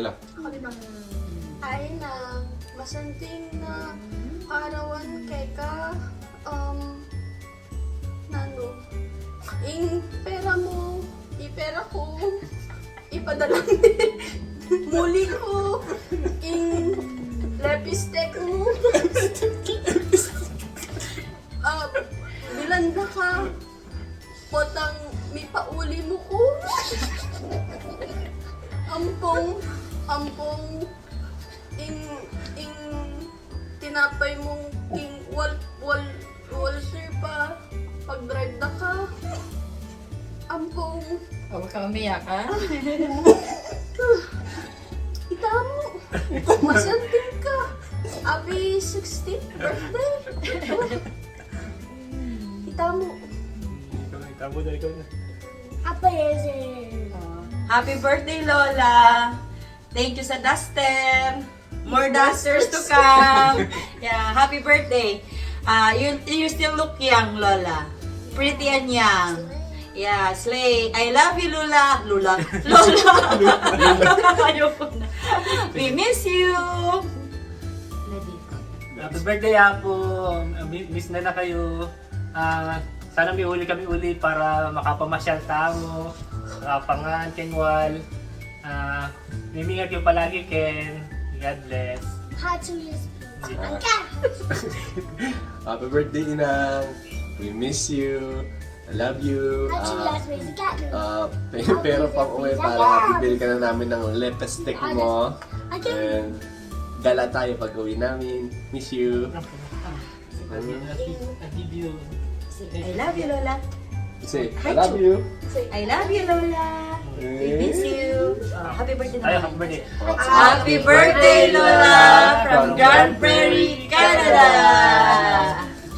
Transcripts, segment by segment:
Lala. Ako din ang ay na masanting na arawan kay ka nano ing pera mo ipera ko ipadala muli ko ing lepistek mo bilanda ka potang may pauli mo ko ampong ing tinapay mong king Walter pa pag-drive na ka ampong Huwag ka umiyak, ha? itamo masanting ka happy 16th birthday itamo Itabo na ikaw na. Happy birthday, Lola! Thank you sa duster! More dusters to come! Yeah, happy birthday! You still look young, Lola. Pretty and young. Yeah, slay. I love you, Lola. Lola. Ayoko na. We miss you. Happy birthday, Apo. Miss na kayo. Sana may uli kami uli para makapamasyal tamo. Pangan, Kenwal. Mimingat yung palagi, Ken. God bless. Happy birthday, Inang. We miss you. I love you. Pero pang uwi para bibili ka na namin ng lepestek mo. And gala tayo pag uwi namin. Miss you. I'll give you. I love you, Lola. Say, I love you. I love you, Lola. We miss you. Happy birthday, Ay, Lola. happy birthday. Happy birthday, Lola, from Grand Prairie, Canada.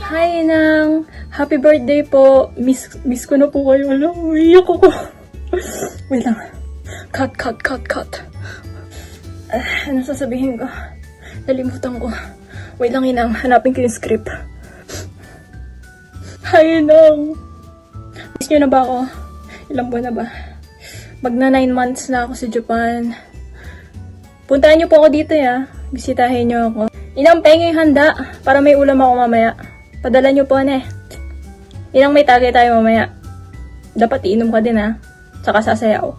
Hi, Nang. Happy birthday po. Miss ko na po kayo. Alam, umiyak ako. Wait lang. Cut. Ano sasabihin ko? Nalimutan ko. Wait lang, Inang. Hanapin ko yung script. Hi, Nang. Miss nyo na ba ako? Ilang buwan na ba? Magna 9 months na ako sa Japan. Puntahan nyo po ako dito, ya. Bisitahin nyo ako. Inang, pengi handa para may ulam ako mamaya. Padala nyo po, ane. Inang, may tagay tayo mamaya. Dapat iinom ka din, ha. Tsaka sasayaw.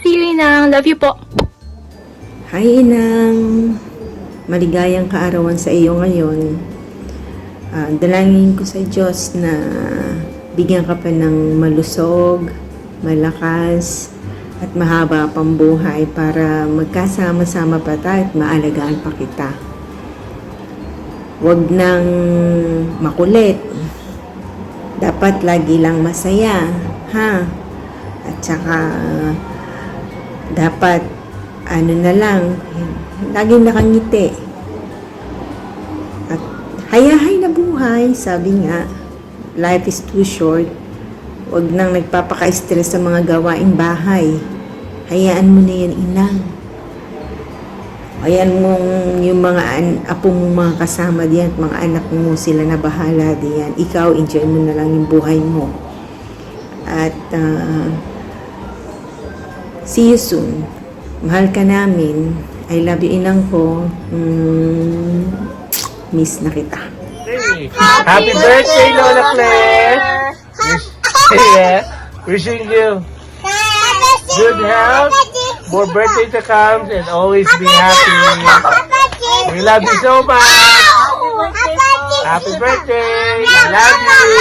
See you, Inang. Love you po. Hi, Inang. Maligayang kaarawan sa iyo ngayon. Dalangin ko sa Diyos na bigyan ka pa ng malusog, malakas, at mahaba pang buhay para magkasama-sama pa tayo at maalagaan pa kita. Huwag nang makulit. Dapat lagi lang masaya, ha? At saka dapat lagi nakangiti. At hayahay na buhay, sabi nga, life is too short. Huwag nang nagpapaka-stress sa mga gawaing bahay. Hayaan mo na yan, Inang. Hayaan mong yung mga apo mong mga kasama diyan at mga anak mo sila na bahala diyan. Ikaw, enjoy mo na lang yung buhay mo. At see you soon. Mahal ka namin. I love you, Inang ko. Miss na kita. Happy birthday, Lola Claire! Wishing you good health, more birthday to come, and always be happy. We love you so much. Happy birthday! I love you.